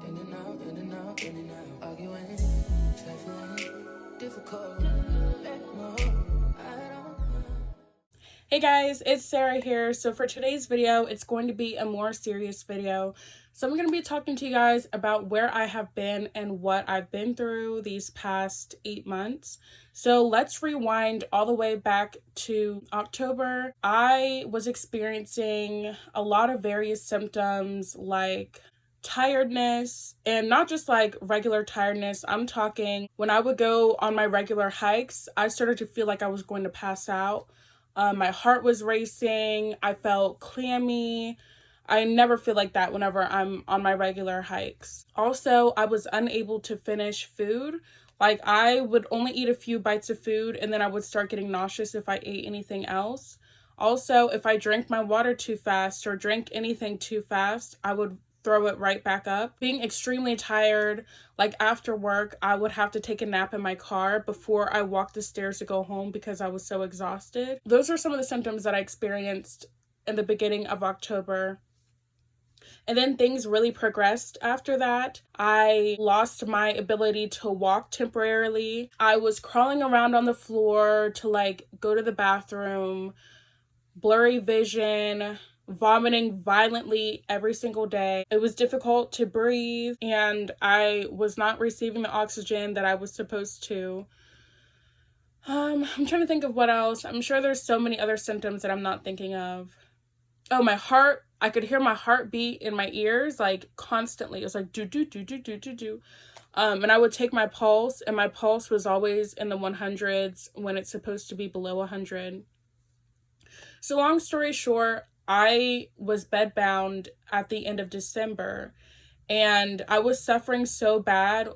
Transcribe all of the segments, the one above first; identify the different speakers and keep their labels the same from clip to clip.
Speaker 1: In and out, in and out, in and out. Arguing, trifling, difficult. Let no, I don't know.
Speaker 2: Hey guys, it's Sarah here. So for today's video, it's going to be a more serious video. So I'm going to be talking to you guys about where I have been and what I've been through these past 8 months. So let's rewind all the way back to October. I was experiencing a lot of various symptoms like tiredness, and not just like regular tiredness. I'm talking when I would go on my regular hikes, I started to feel like I was going to pass out. My heart was racing. I felt clammy. I never feel like that whenever I'm on my regular hikes. Also, I was unable to finish food. Like, I would only eat a few bites of food and then I would start getting nauseous if I ate anything else. Also, if I drank my water too fast or drank anything too fast, I would throw it right back up. Being extremely tired, like after work, I would have to take a nap in my car before I walked the stairs to go home because I was so exhausted. Those are some of the symptoms that I experienced in the beginning of October. And then things really progressed after that. I lost my ability to walk temporarily. I was crawling around on the floor to like go to the bathroom, blurry vision, vomiting violently every single day. It was difficult to breathe, and I was not receiving the oxygen that I was supposed to. I'm trying to think of what else. I'm sure there's so many other symptoms that I'm not thinking of. Oh, my heart. I could hear my heartbeat in my ears like constantly. It was like do do do do do do do. And I would take my pulse, and my pulse was always in the 100s when it's supposed to be below 100. So long story short, I was bedbound at the end of December, and I was suffering so bad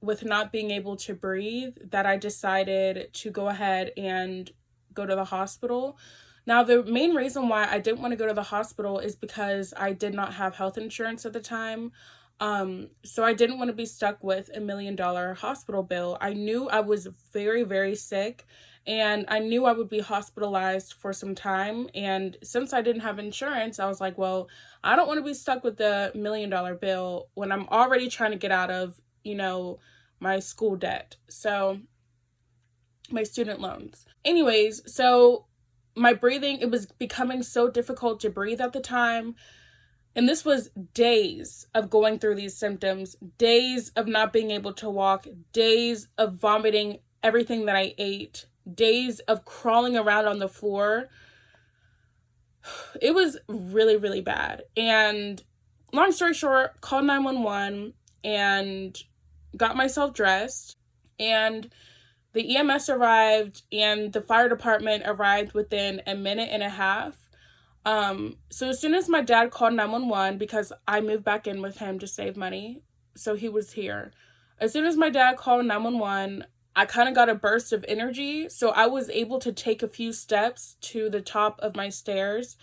Speaker 2: with not being able to breathe that I decided to go ahead and go to the hospital. Now, the main reason why I didn't want to go to the hospital is because I did not have health insurance at the time. So I didn't want to be stuck with $1 million hospital bill. I knew I was very, very sick, and I knew I would be hospitalized for some time. And since I didn't have insurance, I was like, well, I don't want to be stuck with the $1 million bill when I'm already trying to get out of, my school debt. So my student loans. Anyways, so my breathing, it was becoming so difficult to breathe at the time. And this was days of going through these symptoms, days of not being able to walk, days of vomiting everything that I ate, days of crawling around on the floor. It was really, really bad. And long story short, called 911 and got myself dressed. And the EMS arrived and the fire department arrived within a minute and a half. So as soon as my dad called 911, because I moved back in with him to save money, so he was here. As soon as my dad called 911, I kind of got a burst of energy, so I was able to take a few steps to the top of my stairs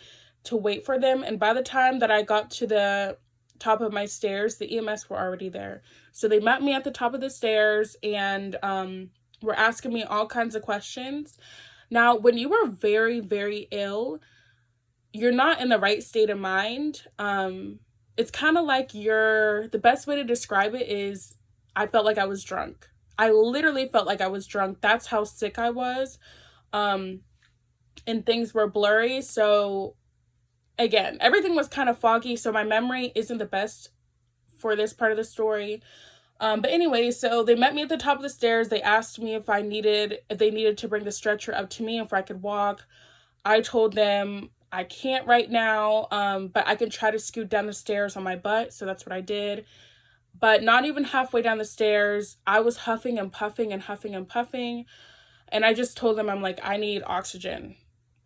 Speaker 2: to wait for them, and by the time that I got to the top of my stairs, the EMS were already there. So they met me at the top of the stairs and were asking me all kinds of questions. Now, when you are very, very ill, you're not in the right state of mind. It's kind of like the best way to describe it is I felt like I was drunk. I literally felt like I was drunk. That's how sick I was. And things were blurry. So again, everything was kind of foggy. So my memory isn't the best for this part of the story. But anyway, so they met me at the top of the stairs. They asked me if they needed to bring the stretcher up to me, if I could walk. I told them I can't right now, but I can try to scoot down the stairs on my butt. So that's what I did. But not even halfway down the stairs, I was huffing and puffing and huffing and puffing. And I just told them, I'm like, I need oxygen.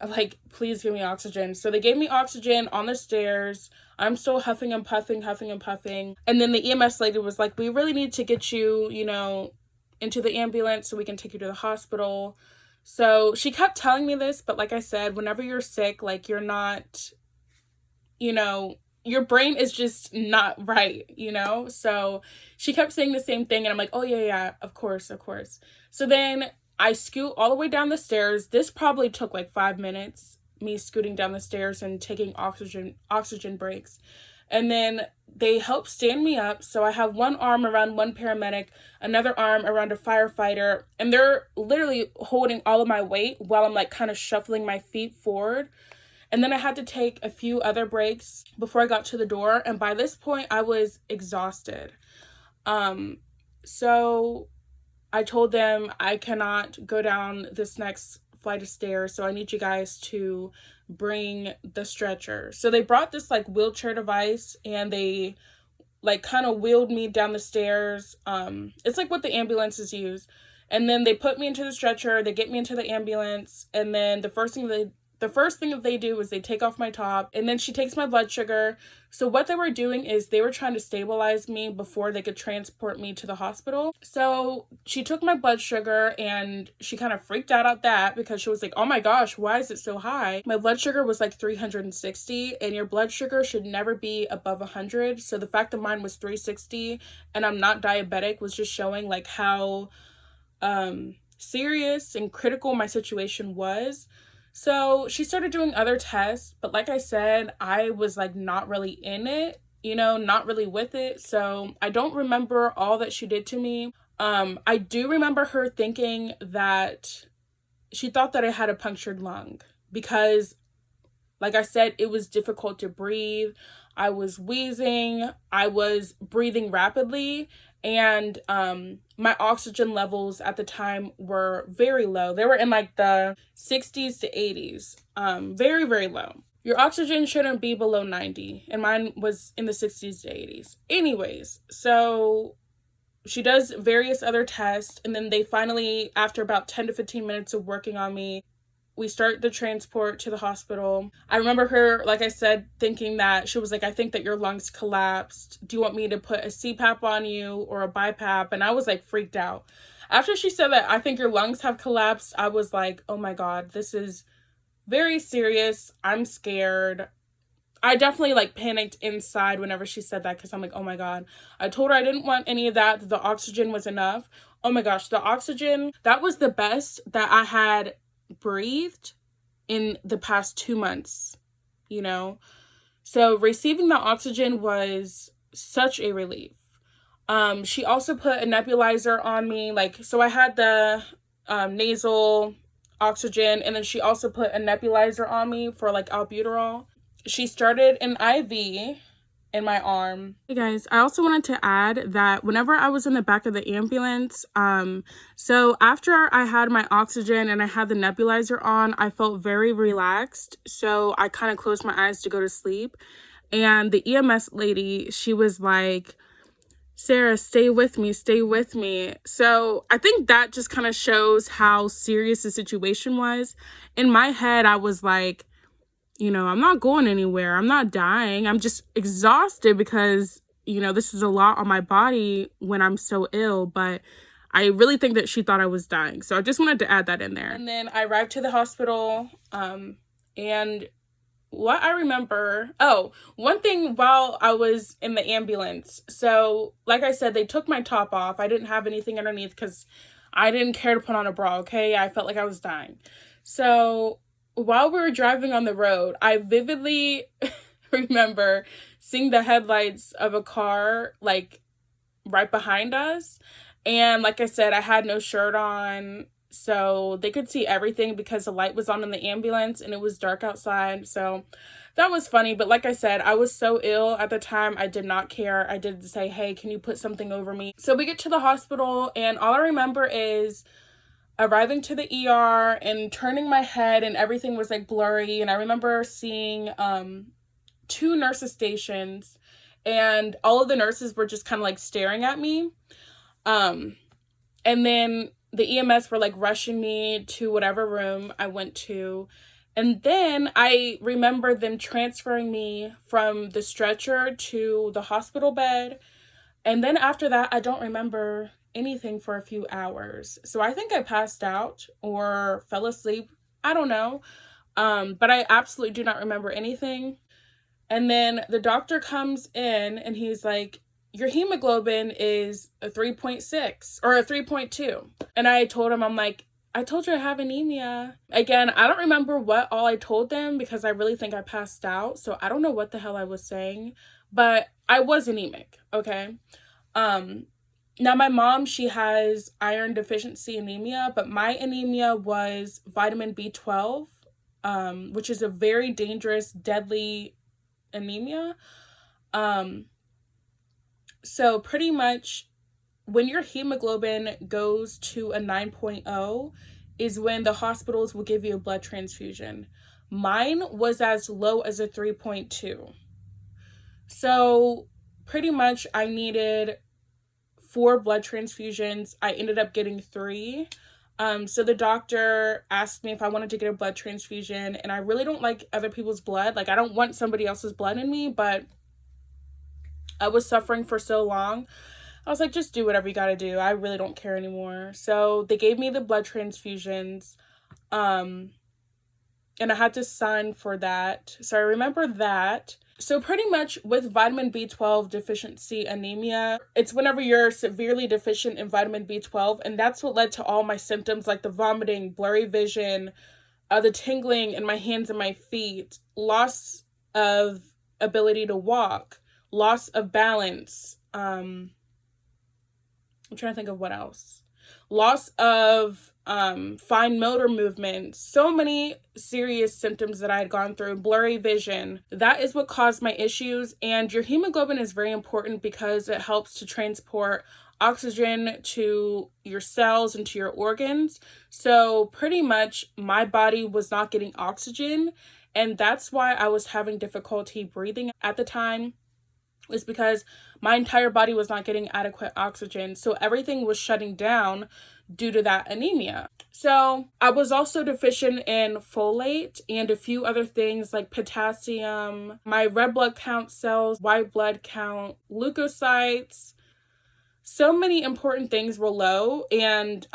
Speaker 2: Like, please give me oxygen. So they gave me oxygen on the stairs. I'm still huffing and puffing, huffing and puffing. And then the EMS lady was like, we really need to get you, into the ambulance so we can take you to the hospital. So she kept telling me this, but like I said, whenever you're sick, like you're not, your brain is just not right, So she kept saying the same thing and I'm like, oh yeah, of course. So then I scoot all the way down the stairs. This probably took like 5 minutes, me scooting down the stairs and taking oxygen breaks. And then they helped stand me up. So I have one arm around one paramedic, another arm around a firefighter, and they're literally holding all of my weight while I'm like kind of shuffling my feet forward. And then I had to take a few other breaks before I got to the door. And by this point, I was exhausted. So I told them I cannot go down this next flight of stairs, so I need you guys to bring the stretcher. So they brought this like wheelchair device, and they like kind of wheeled me down the stairs. It's like what the ambulances use. And then they put me into the stretcher, they get me into the ambulance, and then the first thing that they do is they take off my top, and then she takes my blood sugar. So what they were doing is they were trying to stabilize me before they could transport me to the hospital. So she took my blood sugar, and she kind of freaked out at that because she was like, oh my gosh, why is it so high? My blood sugar was like 360, and your blood sugar should never be above 100. So the fact that mine was 360 and I'm not diabetic was just showing like how serious and critical my situation was. So she started doing other tests, but like I said, I was like not really in it, not really with it. So I don't remember all that she did to me. I do remember her thinking that she thought that I had a punctured lung because, like I said, it was difficult to breathe. I was wheezing, I was breathing rapidly, and my oxygen levels at the time were very low. They were in like the 60s to 80s, very, very low. Your oxygen shouldn't be below 90, and mine was in the 60s to 80s. Anyways, so she does various other tests, and then they finally, after about 10 to 15 minutes of working on me, we start the transport to the hospital. I remember her, like I said, thinking that she was like, I think that your lungs collapsed. Do you want me to put a CPAP on you or a BiPAP? And I was like freaked out. After she said that, I think your lungs have collapsed, I was like, oh my God, this is very serious. I'm scared. I definitely like panicked inside whenever she said that because I'm like, oh my God. I told her I didn't want any of that. The oxygen was enough. Oh my gosh, the oxygen, that was the best that I had breathed in the past 2 months, so receiving the oxygen was such a relief. She also put a nebulizer on me, so I had the nasal oxygen, and then she also put a nebulizer on me for like albuterol. She started an IV in my arm. Hey guys, I also wanted to add that whenever I was in the back of the ambulance, so after I had my oxygen and I had the nebulizer on, I felt very relaxed. So I kind of closed my eyes to go to sleep. And the EMS lady, she was like, Sarah, stay with me, stay with me. So I think that just kind of shows how serious the situation was. In my head, I was like, I'm not going anywhere. I'm not dying. I'm just exhausted because, this is a lot on my body when I'm so ill. But I really think that she thought I was dying. So I just wanted to add that in there. And then I arrived to the hospital. And what I remember, one thing while I was in the ambulance. So like I said, they took my top off. I didn't have anything underneath because I didn't care to put on a bra, okay? I felt like I was dying. So while we were driving on the road, I vividly remember seeing the headlights of a car like right behind us. And like I said, I had no shirt on, so they could see everything because the light was on in the ambulance and it was dark outside. So that was funny. But like I said, I was so ill at the time, I did not care. I did say, hey, can you put something over me? So we get to the hospital, and all I remember is arriving to the ER and turning my head, and everything was like blurry. And I remember seeing 2 nurses stations, and all of the nurses were just kind of like staring at me. And then the EMS were like rushing me to whatever room I went to. And then I remember them transferring me from the stretcher to the hospital bed. And then after that, I don't remember anything for a few hours. So I think I passed out or fell asleep. I don't know. But I absolutely do not remember anything. And then the doctor comes in and he's like, your hemoglobin is a 3.6 or a 3.2. And I told him, I'm like, I told you I have anemia. Again, I don't remember what all I told them because I really think I passed out. So I don't know what the hell I was saying. but I was anemic, okay? Now my mom, she has iron deficiency anemia, but my anemia was vitamin B12, which is a very dangerous, deadly anemia. So pretty much when your hemoglobin goes to a 9.0 is when the hospitals will give you a blood transfusion. Mine was as low as a 3.2. So pretty much I needed 4 blood transfusions. I ended up getting 3. So the doctor asked me if I wanted to get a blood transfusion, and I really don't like other people's blood. Like, I don't want somebody else's blood in me, but I was suffering for so long. I was like, just do whatever you gotta do. I really don't care anymore. So they gave me the blood transfusions, and I had to sign for that. So I remember that. So pretty much with vitamin B12 deficiency anemia, it's whenever you're severely deficient in vitamin B12, and that's what led to all my symptoms, like the vomiting, blurry vision, the tingling in my hands and my feet, loss of ability to walk, loss of balance. I'm trying to think of what else. Loss of fine motor movements, so many serious symptoms that I had gone through, blurry vision. That is what caused my issues. And your hemoglobin is very important because it helps to transport oxygen to your cells and to your organs. So pretty much my body was not getting oxygen, and that's why I was having difficulty breathing at the time, is because my entire body was not getting adequate oxygen. So everything was shutting down due to that anemia. So I was also deficient in folate and a few other things like potassium, my red blood count cells, white blood count, leukocytes. So many important things were low. And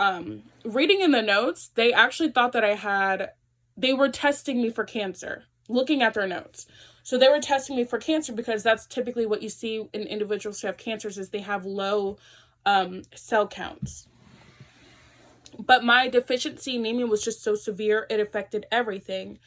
Speaker 2: reading in the notes, they actually thought that they were testing me for cancer, looking at their notes. So they were testing me for cancer because that's typically what you see in individuals who have cancers, is they have low cell counts. But my deficiency anemia was just so severe, it affected everything.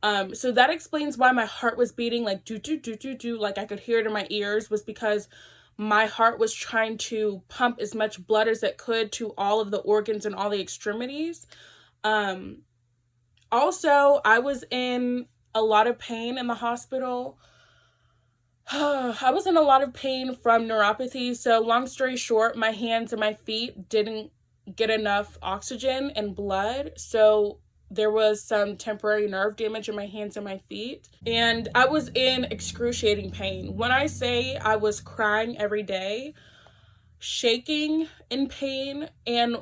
Speaker 2: So that explains why my heart was beating like do do do do do, like I could hear it in my ears, was because my heart was trying to pump as much blood as it could to all of the organs and all the extremities. Also, I was in a lot of pain in the hospital. I was in a lot of pain from neuropathy. So long story short, my hands and my feet didn't get enough oxygen and blood. So there was some temporary nerve damage in my hands and my feet. And I was in excruciating pain. When I say I was crying every day, shaking in pain. And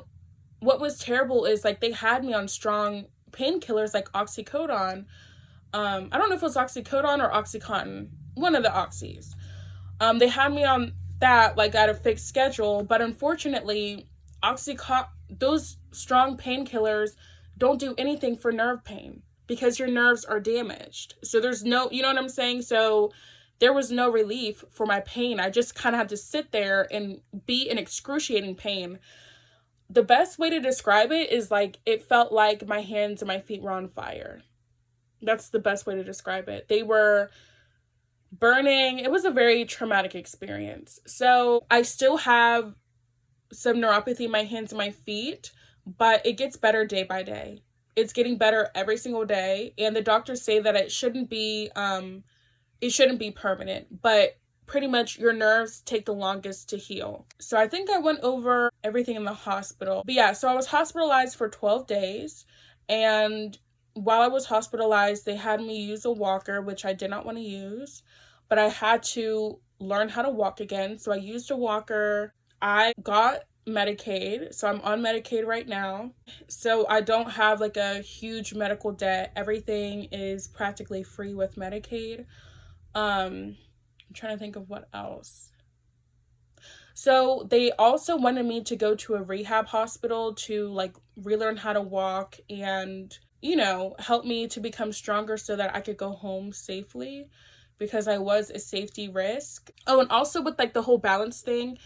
Speaker 2: what was terrible is like they had me on strong painkillers like oxycodone. I don't know if it was oxycodone or OxyContin, one of the oxys. They had me on that like at a fixed schedule, but unfortunately, those strong painkillers don't do anything for nerve pain because your nerves are damaged. So there's no, you know what I'm saying? So there was no relief for my pain. I just kind of had to sit there and be in excruciating pain. The best way to describe it is like it felt like my hands and my feet were on fire. That's the best way to describe it. They were burning. It was a very traumatic experience. So I still have some neuropathy in my hands and my feet, but it gets better day by day. It's getting better every single day. And the doctors say that it shouldn't be permanent, but pretty much your nerves take the longest to heal. So I think I went over everything in the hospital. But yeah, so I was hospitalized for 12 days. And while I was hospitalized, they had me use a walker, which I did not want to use, but I had to learn how to walk again. So I used a walker. I got Medicaid, so I'm on Medicaid right now. So I don't have like a huge medical debt. Everything is practically free with Medicaid. I'm trying to think of what else. So they also wanted me to go to a rehab hospital to like relearn how to walk and, you know, help me to become stronger so that I could go home safely because I was a safety risk. Oh, and also with like the whole balance thing,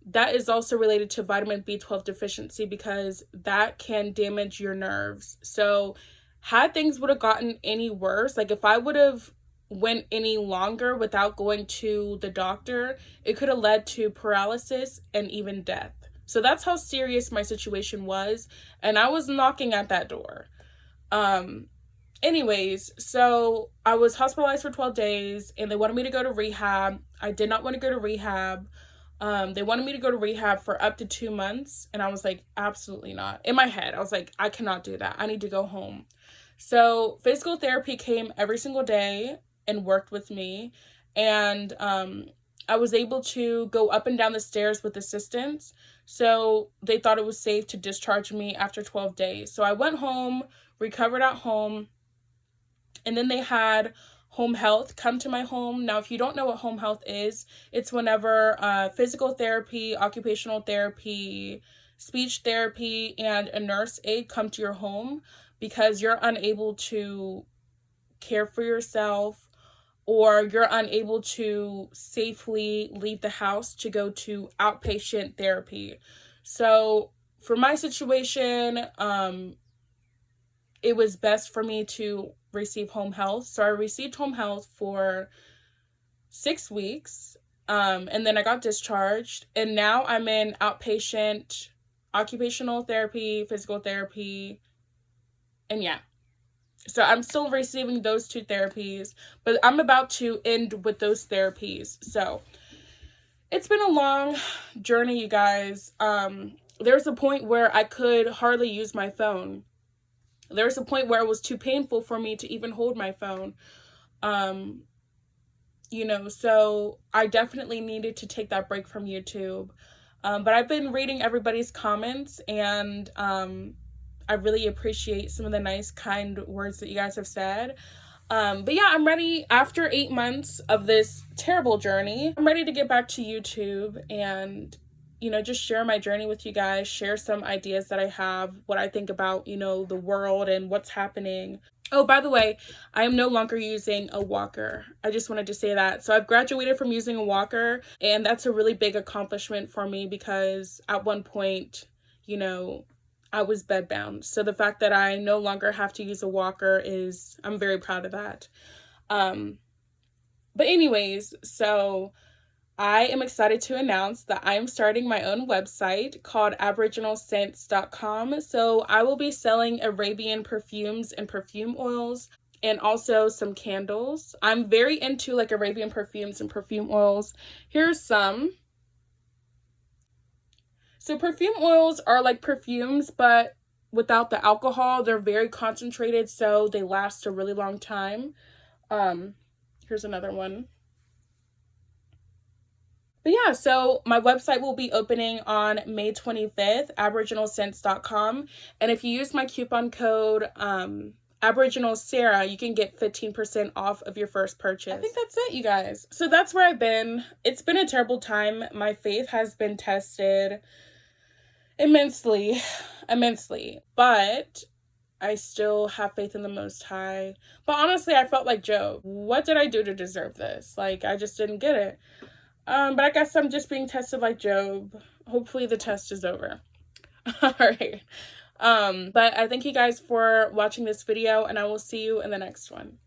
Speaker 2: that is also related to vitamin B12 deficiency because that can damage your nerves. So had things would have gotten any worse, like if I would have went any longer without going to the doctor, it could have led to paralysis and even death. So that's how serious my situation was, and I was knocking at that door. Anyways, so I was hospitalized for 12 days, and they wanted me to go to rehab. I did not want to go to rehab. They wanted me to go to rehab for up to 2 months, and I was like, absolutely not. In my head, I was like, I cannot do that. I need to go home. So physical therapy came every single day and worked with me, and I was able to go up and down the stairs with assistance. So they thought it was safe to discharge me after 12 days. So I went home, recovered at home, and then they had home health come to my home. Now, if you don't know what home health is, it's whenever physical therapy, occupational therapy, speech therapy, and a nurse aide come to your home because you're unable to care for yourself, or you're unable to safely leave the house to go to outpatient therapy. So for my situation, it was best for me to receive home health. So I received home health for 6 weeks, and then I got discharged, and now I'm in outpatient occupational therapy, physical therapy, and yeah. So I'm still receiving those 2 therapies, but I'm about to end with those therapies. So it's been a long journey, you guys. There's a point where I could hardly use my phone. There was a point where it was too painful for me to even hold my phone. You know, so I definitely needed to take that break from YouTube. But I've been reading everybody's comments, and I really appreciate some of the nice, kind words that you guys have said. But yeah, I'm ready. After 8 months of this terrible journey, I'm ready to get back to YouTube and, you know, just share my journey with you guys, share some ideas that I have, what I think about, you know, the world and what's happening. Oh, by the way, I am no longer using a walker. I just wanted to say that. So I've graduated from using a walker, and that's a really big accomplishment for me because at one point, you know, I was bedbound. So the fact that I no longer have to use a walker I'm very proud of that. But anyways, so I am excited to announce that I am starting my own website called aboriginalscents.com. So I will be selling Arabian perfumes and perfume oils, and also some candles. I'm very into like Arabian perfumes and perfume oils. Here's some. So perfume oils are like perfumes, but without the alcohol. They're very concentrated, so they last a really long time. Here's another one. But yeah, so my website will be opening on May 25th, aboriginalscents.com. And if you use my coupon code Aboriginal Sarah, you can get 15% off of your first purchase. I think that's it, you guys. So that's where I've been. It's been a terrible time. My faith has been tested immensely, but I still have faith in the Most High. But honestly, I felt like Job. What did I do to deserve this? Like, I just didn't get it. But I guess I'm just being tested like Job. Hopefully the test is over. All right. But I thank you guys for watching this video, and I will see you in the next one.